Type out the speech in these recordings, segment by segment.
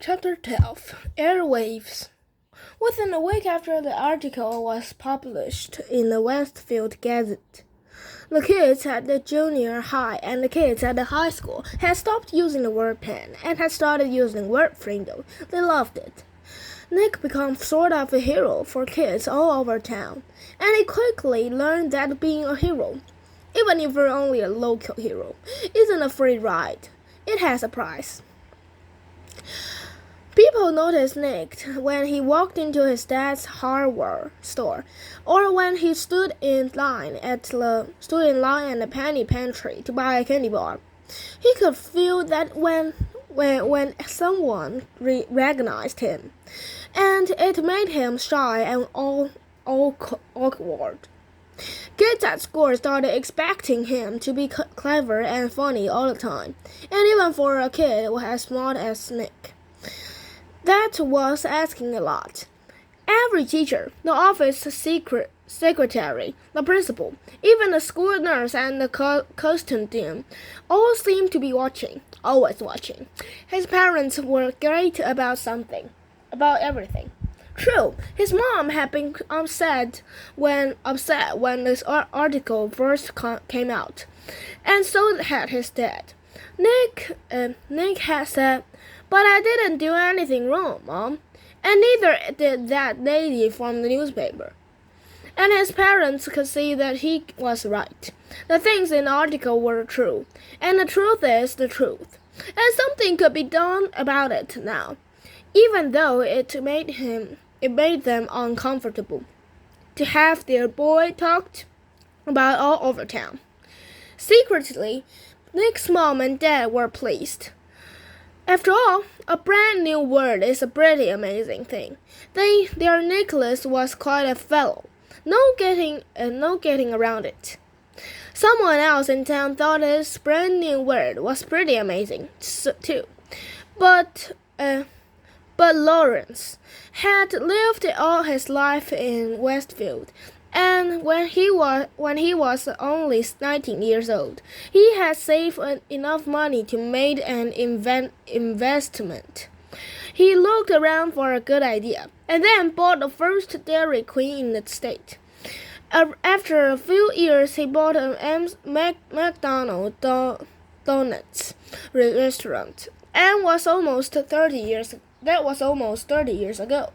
Chapter 12 Airwaves. Within a week after the article was published in the Westfield Gazette, the kids at the junior high and the kids at the high school had stopped using the word pen and had started using word Frindle. They loved it. Nick became sort of a hero for kids all over town, and he quickly learned that being a hero, even if you're only a local hero, isn't a free ride. It has a price. People noticed Nick when he walked into his dad's hardware store, or when he stood in line at the penny pantry to buy a candy bar. He could feel that when someone recognized him, and it made him shy and awkward. Kids at school started expecting him to be clever and funny all the time, and even for a kid as smart as Nick, that was asking a lot. Every teacher, the office secretary, the principal, even the school nurse and the custodian, all seemed to be watching, always watching. His parents were great about everything. True, his mom had been upset when this article first came out, and so had his dad. Nick had said, "But I didn't do anything wrong, Mom, and neither did that lady from the newspaper." And his parents could see that he was right. The things in the article were true, and the truth is the truth, and something could be done about it now, even though it made them uncomfortable to have their boy talked about all over town. Secretly, Nick's mom and dad were pleased. After all, a brand new word is a pretty amazing thing. Their Nicholas was quite a fellow. No getting around it. Someone else in town thought his brand new word was pretty amazing too. But Lawrence had lived all his life in Westfield, and when he was only 19 years old, he had saved enough money to make an investment. He looked around for a good idea, and then bought the first Dairy Queen in the state. After a few years, he bought a McDonald's donuts restaurant, and that was almost 30 years ago.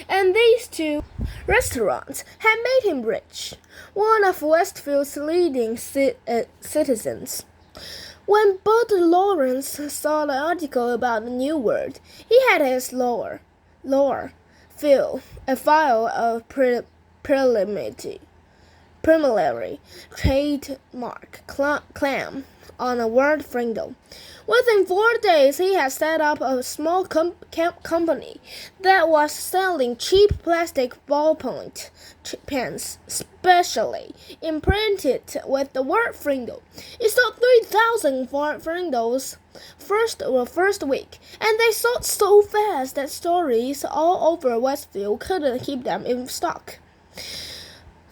And these two restaurants had made him rich, one of Westfield's leading citizens. When Bud Lawrence saw the article about the new word, he had his lawyer fill a file of preliminary trademark claim on a word Frindle. Within 4 days, he had set up a small company that was selling cheap plastic ballpoint pens, specially imprinted with the word Frindle. It sold 3,000 Frindles first week, and they sold so fast that stores all over Westfield couldn't keep them in stock.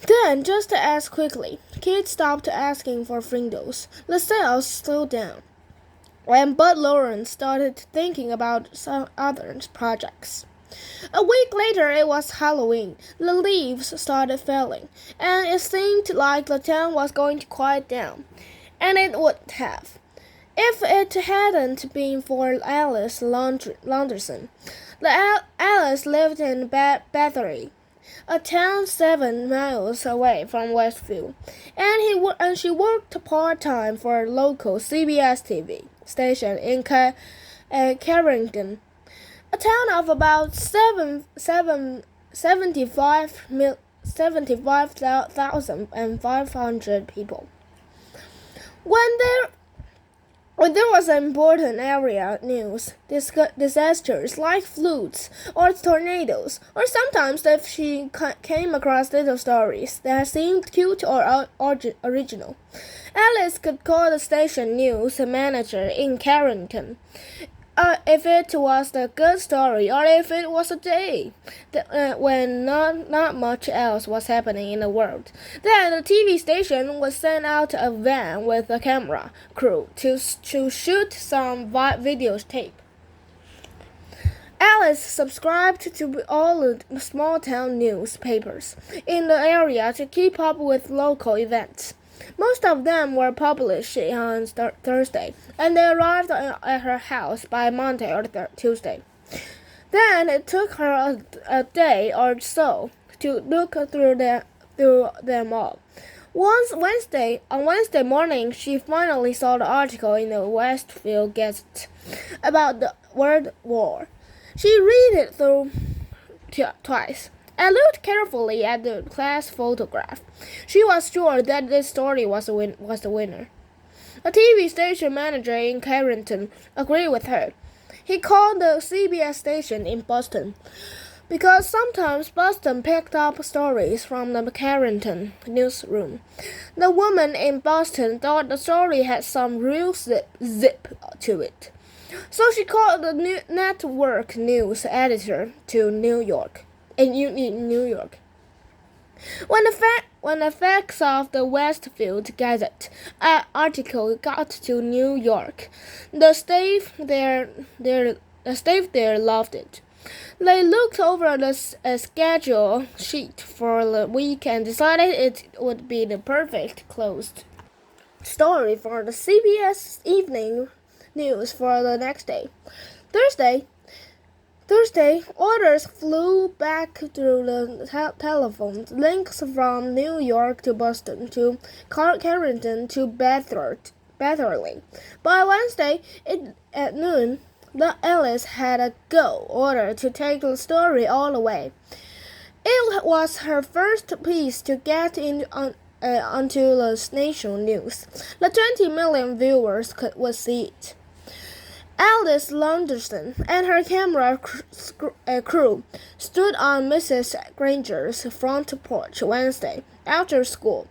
Then, just as quickly, kids stopped asking for Frindles. The sales slowed down. When Bud Lawrence started thinking about some other projects. A week later, it was Halloween. The leaves started falling, and it seemed like the town was going to quiet down. And it would have, if it hadn't been for Alice Launderson. Alice lived in Battery, a town 7 miles away from Westfield, and she worked part-time for a local CBS TV station in Carrington, a town of about 75,500 people. When there was important area news, disasters like floods or tornadoes, or sometimes if she came across little stories that seemed cute or original, Alice could call the station news manager in Carrington. If it was a good story, or if it was a day when not much else was happening in the world, then the TV station would send out a van with a camera crew to shoot some videotape. Alice subscribed to all the small-town newspapers in the area to keep up with local events. Most of them were published on Thursday, and they arrived at her house by Monday or Tuesday. Then it took her a day or so to look through them all. On Wednesday morning, she finally saw the article in the Westfield Gazette about the World War. She read it through twice and looked carefully at the class photograph. She was sure that this story was the winner. A TV station manager in Carrington agreed with her. He called the CBS station in Boston, because sometimes Boston picked up stories from the Carrington newsroom. The woman in Boston thought the story had some real zip to it. So she called the network news editor to New York. When the facts of the Westfield Gazette article got to New York, the staff there loved it. They looked over the schedule sheet for the week and decided it would be the perfect closed story for the CBS Evening News for the next day. Thursday, orders flew back through the telephone links from New York to Boston to Carrington to Betherly. By Wednesday at noon, Alice had a go order to take the story all the way. It was her first piece to get onto the national news. The 20 million viewers would see it. Alice Launderson and her camera crew stood on Mrs. Granger's front porch Wednesday after school.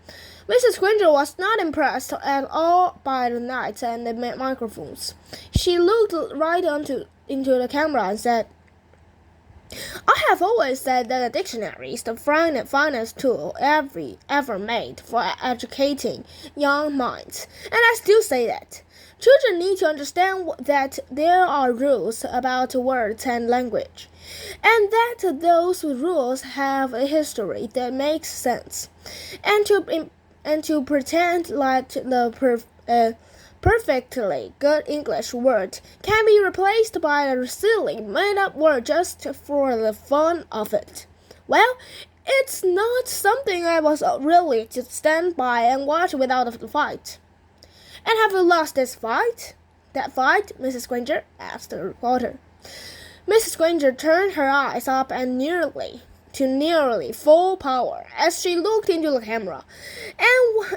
Mrs. Granger was not impressed at all by the lights and the microphones. She looked right into the camera and said, "I have always said that a dictionary is the finest tool ever made for educating young minds, and I still say that. Children need to understand that there are rules about words and language, and that those rules have a history that makes sense. And to pretend like the perfectly good English word can be replaced by a silly made-up word just for the fun of it. Well, it's not something I was really to stand by and watch without a fight." "And have you lost this fight?" "That fight?" Mrs. Granger asked the reporter. Mrs. Granger turned her eyes up and nearly full power as she looked into the camera,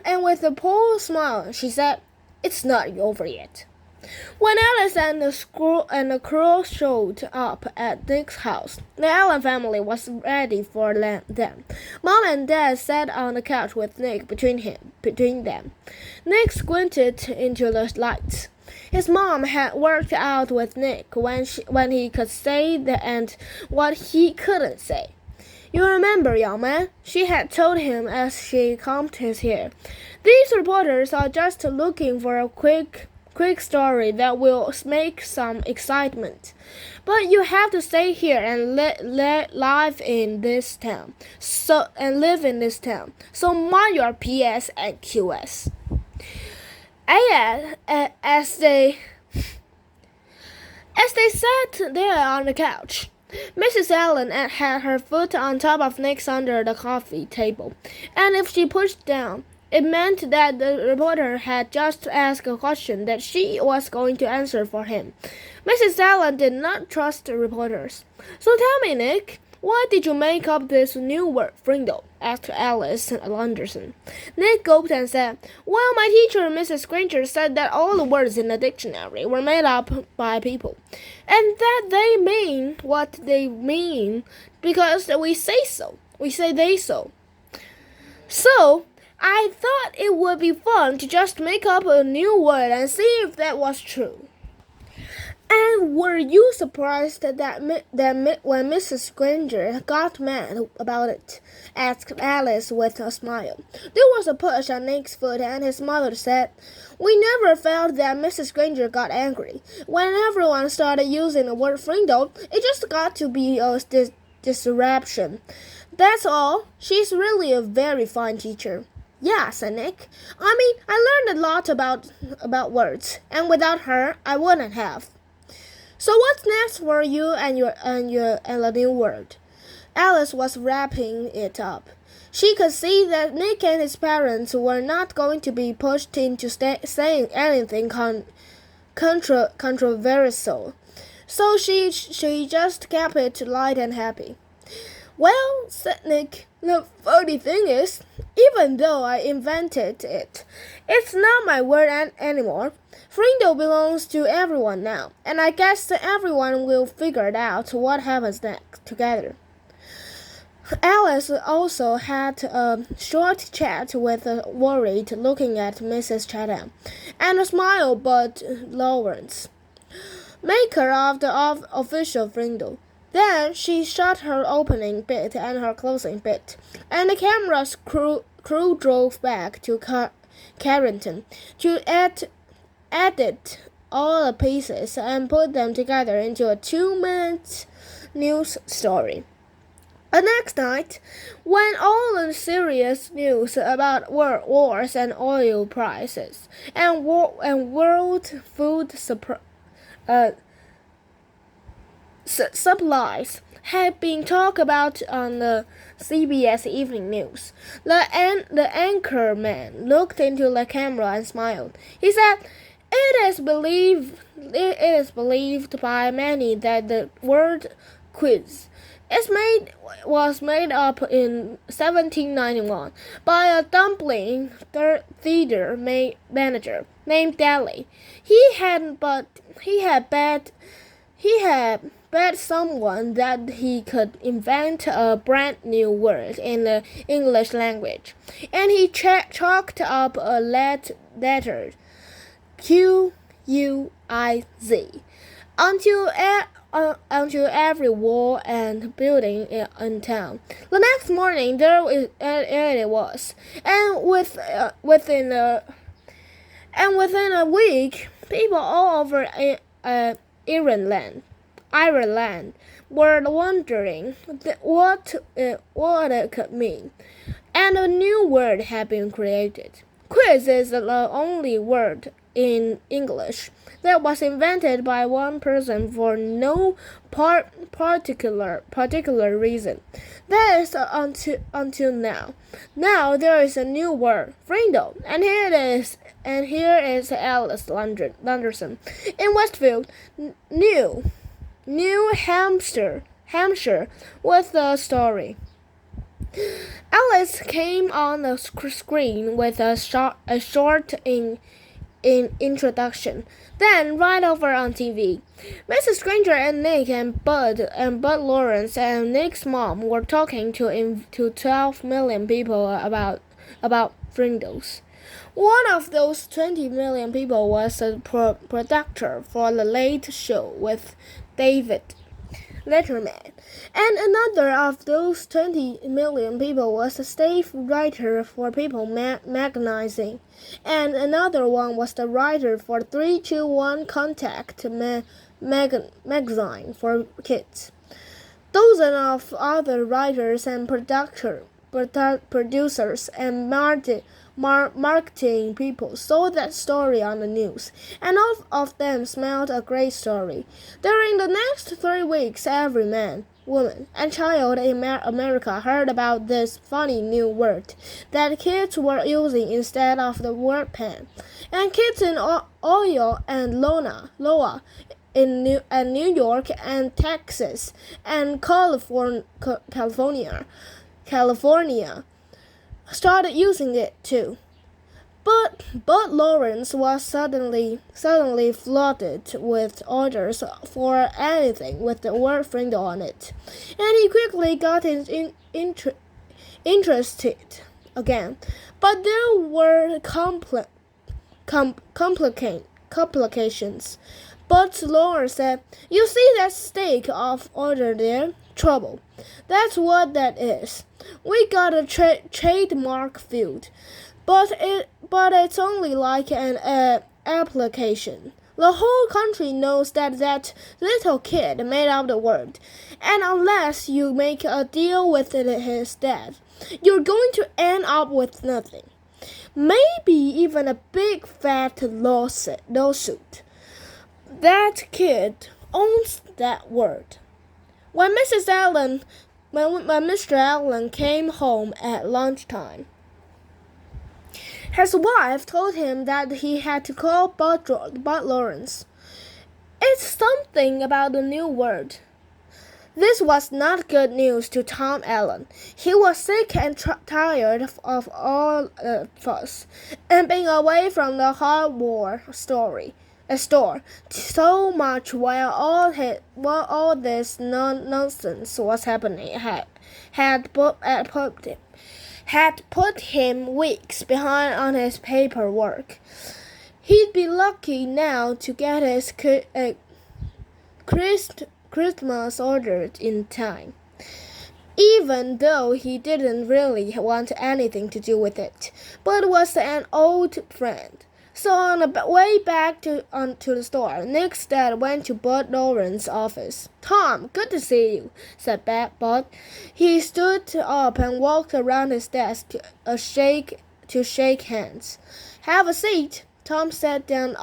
and with a poor smile, she said, "It's not over yet." When Alice and the crew showed up at Nick's house, the Allen family was ready for them. Mom and Dad sat on the couch with Nick between them. Nick squinted into the lights. His mom had worked out with Nick when he could say and what he couldn't say. "You remember, young man," she had told him as she combed his hair. "These reporters are just looking for a quick story that will make some excitement. But you have to stay here and live in this town. So mind your P's and Q's." As they sat there on the couch, Mrs. Allen had her foot on top of Nick's under the coffee table, and if she pushed down, it meant that the reporter had just asked a question that she was going to answer for him. Mrs. Allen did not trust the reporters. "So tell me, Nick, why did you make up this new word, Frindle?" asked Alice Launderson. Nick gulped and said, "Well, my teacher, Mrs. Granger, said that all the words in the dictionary were made up by people, and that they mean what they mean because we say so. We say they so. So I thought it would be fun to just make up a new word and see if that was true." "And Were you surprised when Mrs. Granger got mad about it? Asked Alice with a smile. There was a push on Nick's foot, and his mother said, "We never felt that Mrs. Granger got angry. When everyone started using the word Frindle, it just got to be a disruption. That's all. She's really a very fine teacher." "Yeah," said Nick. "I mean, I learned a lot about words, and without her, I wouldn't have." "So what's next for you and the new word?" Alice was wrapping it up. She could see that Nick and his parents were not going to be pushed into saying anything controversial, so she just kept it light and happy. "Well," said Nick, "the funny thing is, even though I invented it, it's not my word anymore. Frindle belongs to everyone now, and I guess everyone will figure out what happens next together." Alice also had a short chat with a worried looking at Mrs. Chatham, and a smile but Lawrence, maker of the official Frindle. Then she shut her opening bit and her closing bit, and the camera's crew drove back to Carrington to edit all the pieces and put them together into a 2-minute news story. The next night, when all the serious news about wars and oil prices and world food supplies had been talked about on the CBS Evening News, the anchorman looked into the camera and smiled. He said, It is believed by many that the word quiz was made up in 1791 by a dumpling theater manager named Daly. He had bet someone that he could invent a brand new word in the English language, and he chalked up a letter Q-U-I-Z until every wall and building in town. The next morning, there it was, and within a week, people all over Ireland were wondering what it could mean, and a new word had been created. Quiz is the only word in English that was invented by one person for no particular reason. That is until now. Now there is a new word, Frindle, and here is Alice Lunderson in Westfield, New Hampshire, with the story. Alice came on the screen with a short introduction. Then, right over on TV, Mrs. Granger and Nick and Bud Lawrence and Nick's mom were talking to 12 million people about Frindles. One of those 20 million people was a producer for the Late Show with David Letterman, and another of those 20 million people was a staff writer for People magazine, and another one was the writer for 321 Contact magazine for kids. Dozens of other writers and producers and marketing people saw that story on the news, and all of them smelled a great story. During the next 3 weeks, every man, woman, and child in America heard about this funny new word that kids were using instead of the word pen. And kids in Ohio and Iowa, in New York and Texas and California started using it too. But Lawrence was suddenly flooded with orders for anything with the word Frindle on it, and he quickly got interested again. But there were complications. But Laura said, "You see that steak off order there? Trouble. That's what that is. We got a trademark field, but it's only like an application. The whole country knows that little kid made up the word, and unless you make a deal with his dad, you're going to end up with nothing. Maybe even a big fat lawsuit. That kid owns that word." When Mr. Allen came home at lunchtime, his wife told him that he had to call Bud Lawrence. "It's something about the new word." This was not good news to Tom Allen. He was sick and tired of all the fuss and being away from the hardware store so much while all this nonsense was happening had put him weeks behind on his paperwork. He'd be lucky now to get his Christmas ordered in time, even though he didn't really want anything to do with it, but was an old friend. So on the way back to the store, Nick's dad went to Bud Lawrence's office. "Tom, good to see you," said Bud. He stood up and walked around his desk to shake hands. "Have a seat." Tom sat down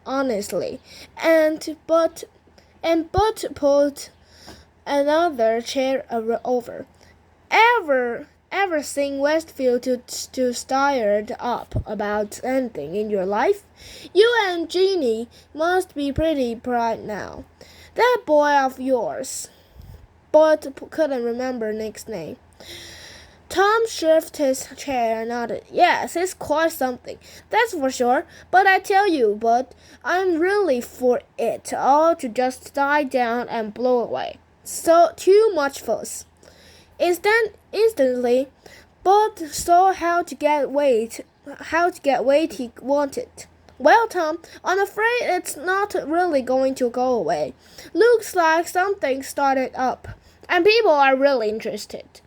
honestly, and Bud pulled another chair over. Ever seen Westfield too stirred up about anything in your life? You and Jeannie must be pretty bright now. That boy of yours. Bud couldn't remember Nick's name. Tom shifted his chair and nodded. "Yes, it's quite something, that's for sure. But I tell you, Bud, I'm really for it all to just die down and blow away. So too much fuss." Instantly, Bud saw how to get weight he wanted. "Well, Tom, I'm afraid it's not really going to go away. Looks like something started up, and people are really interested.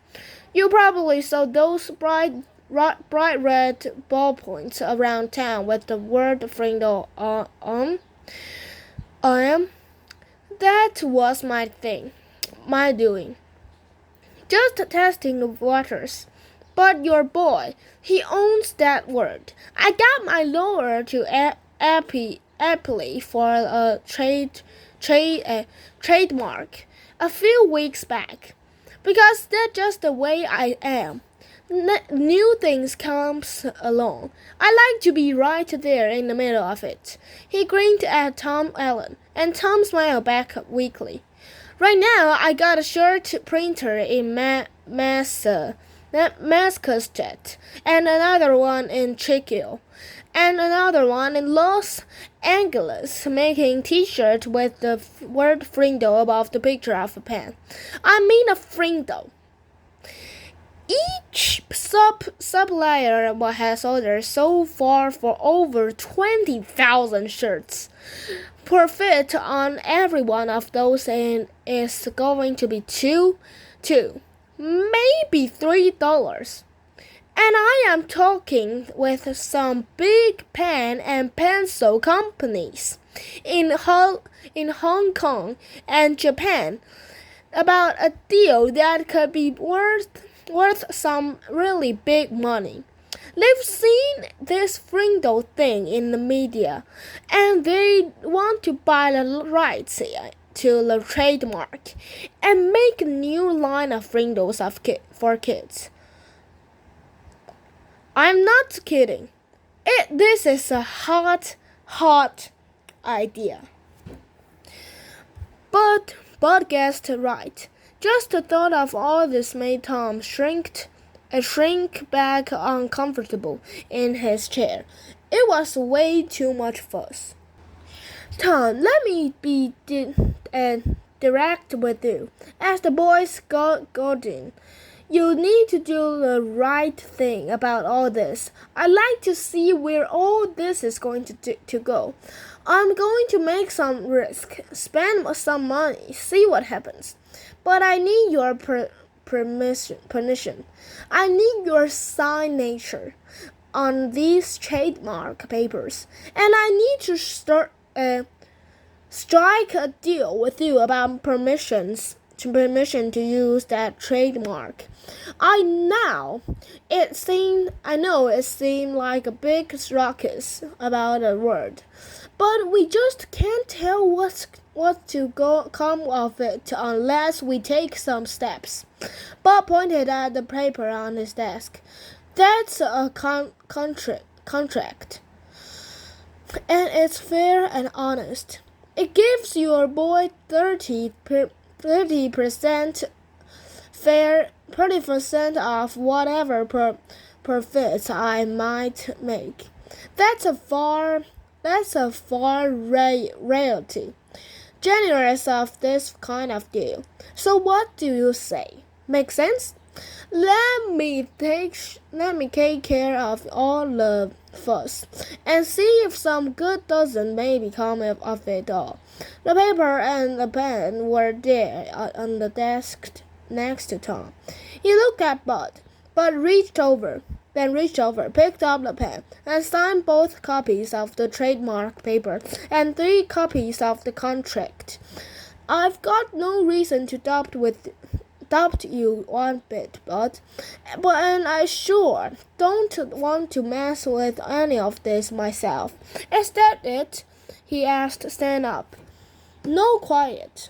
You probably saw those bright red ballpoints around town with the word Frindle on. That was my doing. Just testing the waters. But your boy, he owns that word. I got my lawyer to apply for a trademark a few weeks back, because that's just the way I am. New things comes along. I like to be right there in the middle of it." He grinned at Tom Allen, and Tom smiled back weakly. "Right now, I got a shirt printer in Massachusetts, and another one in Chicago, and another one in Los Angeles, making T-shirts with the word Frindle above the picture of a pen. I mean a Frindle. Each supplier has ordered so far for over 20,000 shirts. Profit on every one of those is going to be $2, maybe $3. And I am talking with some big pen and pencil companies in Hong Kong and Japan about a deal that could be worth some really big money. They've seen this Frindle thing in the media, and they want to buy the rights to the trademark and make a new line of Frindles for kids. I'm not kidding. This is a hot idea." But Bud guessed right. Just the thought of all this made Tom shrink back uncomfortable in his chair. It was way too much fuss. "Tom, let me be direct with you," as the boys got in. You need to do the right thing about all this. I'd like to see where all this is going to go. I'm going to make some risk, spend some money, see what happens. But I need your permission. I need your signature on these trademark papers, and I need to strike a deal with you about permission to use that trademark. I know it seemed like a big ruckus about a word, but we just can't tell what to come of it unless we take some steps. Bob pointed at the paper on his desk. That's a contract, and it's fair and honest. It gives your boy 30% fair, 30% of whatever profits I might make. That's a far reality. Generous of this kind of deal. So what do you say? Make sense? Let me take care of all the fuss and see if some good doesn't maybe come of it all. The paper and the pen were there on the desk next to Tom. He looked at Bud, then reached over, picked up the pen, and signed both copies of the trademark paper and 3 copies of the contract. I've got no reason to doubt you one bit, but and I sure don't want to mess with any of this myself. Is that it? He asked, stand up. No quiet,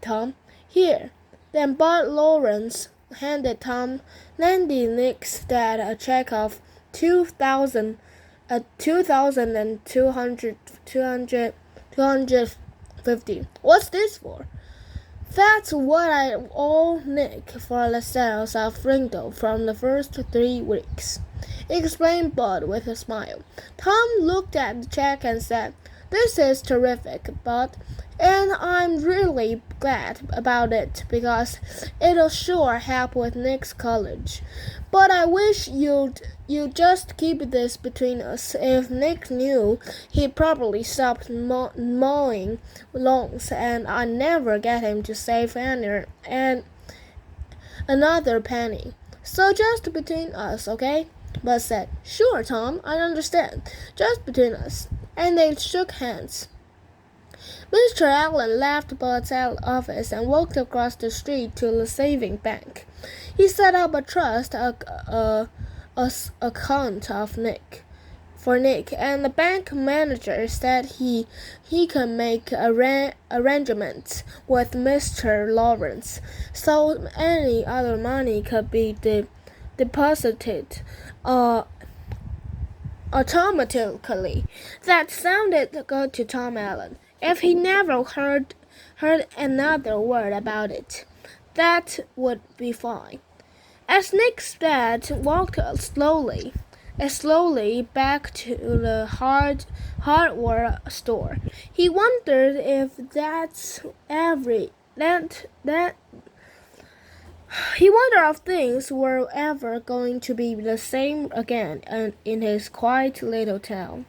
Tom. Here. Then Bud Lawrence handed Nick's dad a check of 2,250. What's this for? That's what I owe Nick for the sales of Frindle from the first 3 weeks, explained Bud with a smile. Tom looked at the check and said, this is terrific, Bud, and I'm really glad about it because it'll sure help with Nick's college. But I wish you'd just keep this between us. If Nick knew, he'd probably stop mowing lawns, and I'd never get him to save another penny. So just between us, okay? Bud said, sure, Tom, I understand. Just between us. And they shook hands. Mr. Allen left Bud's office and walked across the street to the savings bank. He set up a trust account for Nick, and the bank manager said he could make arrangements with Mr. Lawrence, so any other money could be deposited automatically. That sounded good to Tom Allen. If he never heard another word about it, that would be fine. As Nick's dad walked slowly back to the hardware store, he wondered if things were ever going to be the same again in his quiet little town.